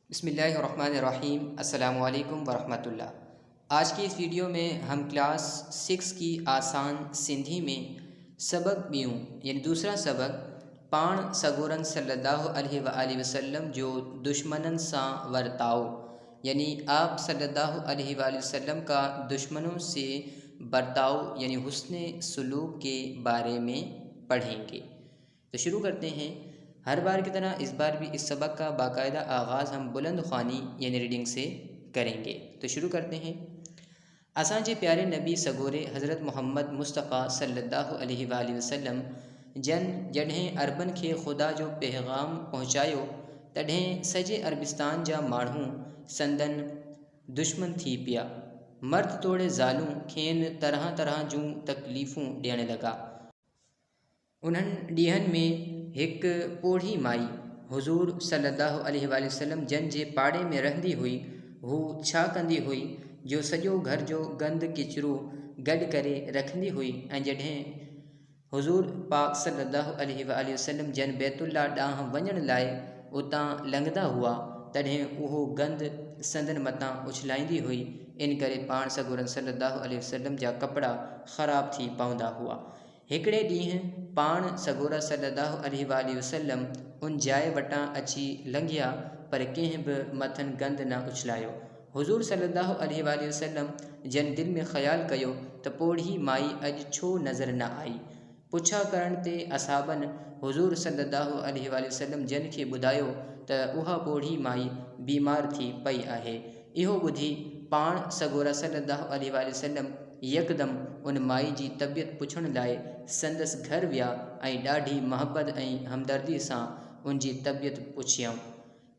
बिस्मिल्लाहिर्रहमानिर्रहीम। अस्सलामु अलैकुम वरहमतुल्लाह। आज की इस वीडियो में हम क्लास 6 की आसान सिंधी में सबक ॿियूं यानी दूसरा सबक पाण सगोरन सल्लल्लाहु अलैहि वसल्लम जो दुश्मनन सां वर्ताओ यानी आप सल्लल्लाहु अलैहि वसल्लम का दुश्मनों से बर्ताव यानी हुस्न सलूक के बारे में पढ़ेंगे। तो शुरू करते हैं। हर बार की तरह इस बार भी इस सबक का बाकायदा आगाज़ हम बुलंद ख़्वानी यानी रीडिंग से करेंगे। तो शुरू करते हैं। असां जे प्यारे नबी सगोरे हज़रत मोहम्मद मुस्तफ़ा सल्लल्लाहु अलैहि वसल्लम जन जॾहिं अरबन खे ख़ुदा जो पैगाम पहुँचायो तॾहिं सॼे अरबिस्तान जा माण्हू संदन दुश्मन थी पिया। मर्द तोड़े ज़ालूं खेनि तरह तरह जूं तकलीफ़ूं ॾियण लॻा। उन्हनि ॾींहनि में हिकु पोढ़ी माई हुज़ूर सल्लल्लाहु अलैहि वसल्लम जन जे पाड़े में रहंदी हुई। हू छा कंदी हुई जो सॼो घर जो गंद किचरो गॾु करे रखंदी हुई ऐं जॾहिं हुज़ूर पाक सल्लल्लाहु अलैहि वसल्लम जन बैतुल्ला ॾांहुं वञण लाइ उतां लंघंदा हुआ तॾहिं उहो गंद संदन मथां उछलाईंदी हुई। इन करे पाण सगोरन सल्लल्लाहु अलैहि वसल्लम जा कपिड़ा ख़राब थी पवंदा हुआ। हिकिड़े ॾींहुं पाण सगोरा सल्लल्लाहु अलैहि वसल्लम उन जाइ वटां अची लंघिया पर कंहिं बि मथनि गंद न उछलायो। हुज़ूर सल्लल्लाहु अलैहि वसल्लम जन दिलि में ख़्यालु कयो त पोढ़ी माई अॼु छो नज़र न आई। पुछा करण ते असहाबनि हुज़ूर सल्लल्लाहु अलैहि वसल्लम जन खे ॿुधायो त उहा पोढ़ी माई बीमार थी पई आहे। इहो ॿुधी पाण सगोरा सल्लल्लाहु अलैहि वसल्लम यकदम उन माई जी तबियत पुछण लाइ संदसि घर विया ऐं ॾाढी मोहब्बत ऐं हमदर्दी सां उन जी तबियत पुछियऊं।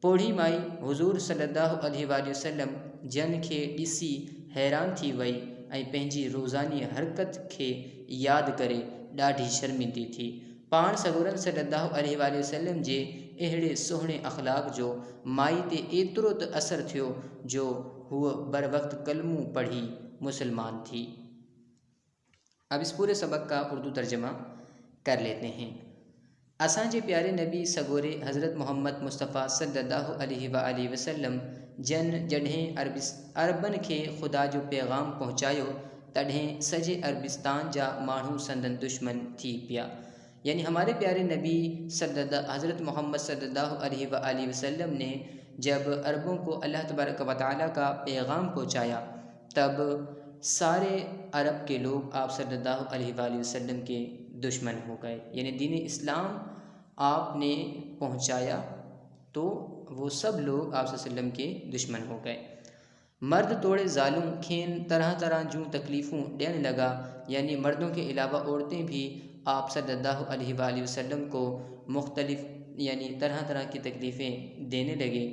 पोढ़ी माई हुज़ूर सल्लल्लाहु अलैहि वसल्लम जन खे ॾिसी हैरान थी वई ऐं पंहिंजी रोज़ानी हरकत खे यादि करे ॾाढी शर्मिंदी थी। पाण सगोरन सल्लल्लाहु अलैहि वसल्लम जे अहिड़े सुहिणे अख़लाक़ जो माई ते एतिरो त असरु थियो जो हूअ बर वक्त कलमू पढ़ी मुसलमान थी। अब इस पूरे सबक का उर्दू तर्जमा कर लेते हैं। असां जे प्यारे नबी सगोरे हज़रत मोहम्मद मुस्तफ़ा सल्लल्लाहु अलैहि वसल्लम जन जॾहिं अरबन खे ख़ुदा जो पैगाम पहुँचायो तॾहिं सॼे अरबिस्तान जा माण्हू संदन दुश्मन थी पिया। यानी हमारे प्यारे नबी हज़रत मोहम्मद सल्लल्लाहु अलैहि वसल्लम ने जब अरबों को अल्लाह तबारक व तआला का पैगाम पहुँचाया तब सारे अरब के लोग आप सल्लल्लाहु अलैहि वसल्लम के दुश्मन हो गए। यानी दीन इस्लाम आपने पहुँचाया तो वो सब लोग आप वसल्लम के दुश्मन हो गए। मर्द तोड़े ज़ालूं खेन तरह तरह जूं तकलीफ़ूं ॾियण लगा। यानी मर्दों के अलावा औरतें भी आप सल्लल्लाहु अलैहि वसल्लम को मुख्तलिफ यानी तरह तरह की तकलीफ़ें देने लगे।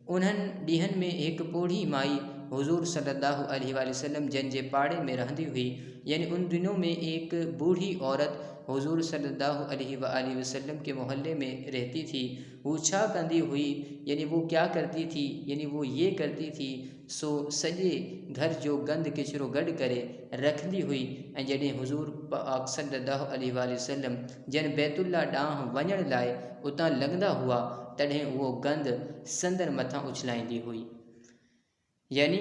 उन्हनि ॾींहनि में हिकु पोढ़ी माई हुज़ूर सल्लल्लाहु अलैहि वसल्लम जन जे पाड़े में रहंदी हुई। यानी उन दिनों में एक बूढ़ी औरत हुज़ूर सल्लल्लाहु अलैहि वसल्लम के मोहल्ले में रहती थी। वो छा कंदी हुई यानी वो क्या करती थी यानी वो ये करती थी सो सॼे घर जो गंद किचरो गॾु करे रखंदी हुई ऐं जॾहिं हुज़ूर पाक सल्लल्लाहु अलैहि वसल्लम जन बैतुल्ला ॾांहुं वञण लाइ उतां लंघंदा हुआ तॾहिं उहो गंद संदन मथां उछलाईंदी हुई। यानी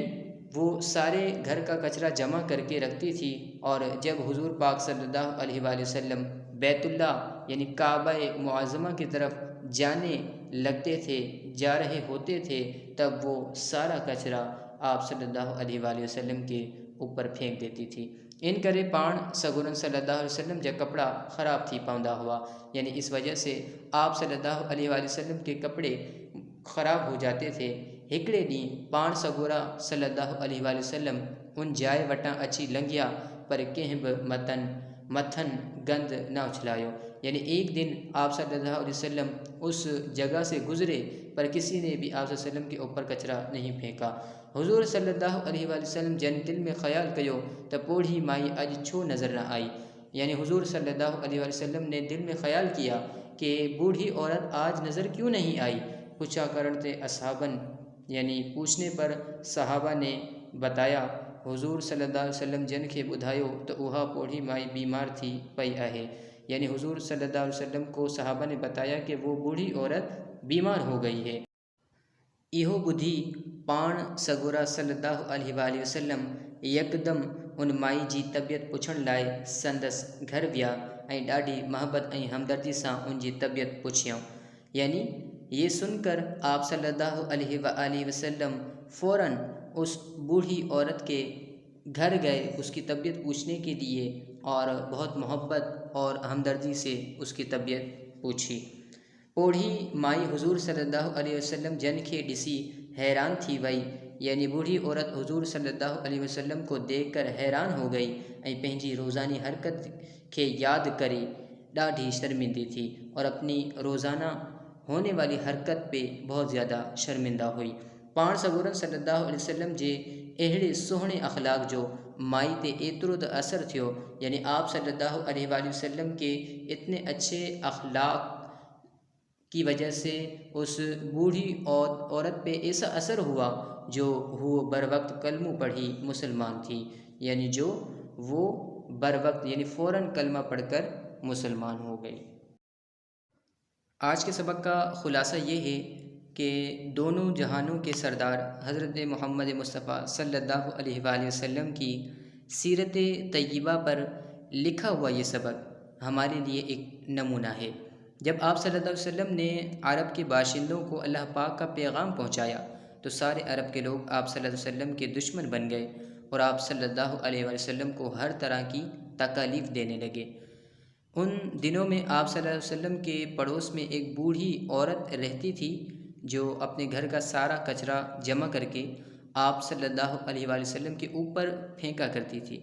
वो सारे घर का कचरा जमा करके रखती थी और जब हुज़ूर पाक सल्लल्लाहु अलैहि वसल्लम बैतुल्ला यानी काबा मुअज़्ज़मा की तरफ जाने लगते थे जा रहे होते थे तब वो सारा कचरा आप सल्लल्लाहु अलैहि वसल्लम के ऊपर फेंक देती थी। इन करे पाण सगोरन सल्लल्लाहु अलैहि वसल्लम जा कपड़ा ख़राब थी पवंदा हुआ। यानी इस वजह से आप सल्लल्लाहु अलैहि वसल्लम के कपड़े ख़राब हो जाते थे। हिकिड़े ॾींहुं पाण सगोरा सल्लल्लाहु अलैहि वसल्लम उन जाइ वटां अची लंघिया पर कंहिं बि मथनि गंद न उछलायो। यानी एक दिन आप सल्लल्लाहु अलैहि वसल्लम उस जगह से गुज़रे पर किसी ने भी आप वसल्लम के ऊपर कचरा नहीं फेंका। हुज़ूर सल्लल्लाहु अलैहि वसल्लम जन दिल में ख़्याल कयो त पोढ़ी माई अॼु छो नज़र न आई। यानी हुज़ूर सल्लल्लाहु अलैहि वसल्लम ने दिल में ख़्याल किया कि बूढ़ी औरत आज नज़र क्यों नहीं आई। पूछा करण ते असहाबन यानी पूछने पर सहाबा ने बताया हुज़ूर सल्लल्लाहु अलैहि वसल्लम जन खे ॿुधायो त उहा पोढ़ी माई बीमार थी पई आहे। यानी हुज़ूर सल्लल्लाहु अलैहि वसल्लम को सहाबा ने बताया कि वो बूढ़ी औरत बीमार हो गई है। इहो ॿुधी पाण सगोरा सल्लल्लाहु अलैहि वसल्लम यकदम उन माई जी तबियत पुछण लाइ संदसि घर विया ऐं ॾाढी मोहब्बत ऐं हमदर्दी सां उनजी तबियत पुछियऊं। यानी ये सुनकर आप सल्लल्लाहु अलैहि वसल्लम फ़ौरन उस बूढ़ी औरत के घर गए उसकी तबीयत पूछने के लिए और बहुत मोहब्बत और हमदर्दी से उसकी तबीयत पूछी। ओढ़ी माई हुजूर सल्लल्लाहु अलैहि वसल्लम जन खे ॾिसी हैरान थी वई। यानी बूढ़ी औरत हुजूर सल्लल्लाहु अलैहि वसल्लम को देखकर हैरान हो गई ऐं पंहिंजी रोज़ानी हरकत खे यादि करे ॾाढी शर्मिंदी थी और अपनी रोज़ाना होने वाली हरकत पे बहुत ज़्यादा शर्मिंदा हुई। पाण सगोरन सल्लल्लाहु अलैहि वसल्लम जे अहिड़े सुहिणे अख़लाक जो माई ते एतिरो त असर थियो, यानी आप सल्लल्लाहु अलैहि वसल्लम के इतने अच्छे अख़लाक की वजह से उस बूढ़ी औरत पे ऐसा असर हुआ जो वो बर वक्त कलमू पढ़ी मुसलमान थी। यानी जो वो बर वक्त यानी फ़ौरन कलमा पढ़कर मुसलमान हो गई। आज के सबक का ख़ुलासा ये है कि दोनों जहानों के सरदार हज़रत मोहम्मद मुस्तफ़ा सल्लल्लाहु अलैहि वसल्लम की सीरत तय्यबा पर लिखा हुआ ये सबक हमारे लिए एक नमूना है। जब आप सल्लल्लाहु अलैहि वसल्लम ने अरब के बाशिंदों को अल्लाह पाक का पैगाम पहुंचाया तो सारे अरब के लोग आप सल्लल्लाहु अलैहि वसल्लम के दुश्मन बन गए और आप सल्लल्लाहु अलैहि वसल्लम को हर तरह की तकालीफ देने लगे। उन दिनों में आप सल्लल्लाहु अलैहि वसल्लम के पड़ोस में एक बूढ़ी औरत रहती थी जो अपने घर का सारा कचरा जमा करके आप सल्लल्लाहु अलैहि वसल्लम के ऊपर फेंका करती थी।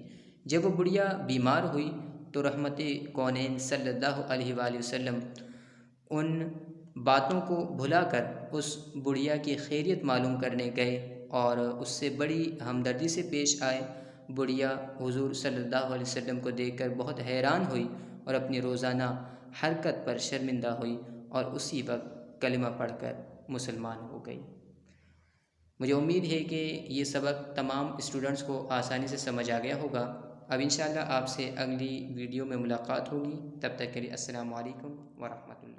जब वो बुढ़िया बीमार हुई तो रहमत कौनैन सल्लल्लाहु अलैहि वसल्लम उन बातों को भुलाकर उस बुढ़िया की खैरियत मालूम करने गए और उससे बड़ी हमदर्दी से पेश आए। बुढ़िया हुजूर सल्लल्लाहु अलैहि वसल्लम को देखकर बहुत हैरान हुई और अपनी रोज़ाना हरकत पर शर्मिंदा हुई और उसी वक्त कलिमा पढ़कर मुसलमान हो गई। मुझे उम्मीद है कि ये सबक तमाम स्टूडेंट्स को आसानी से समझ आ गया होगा। अब इंशाअल्लाह आपसे अगली वीडियो में मुलाकात होगी। तब तक के लिए अस्सलामु अलैकुम व रहमतुल्लाह।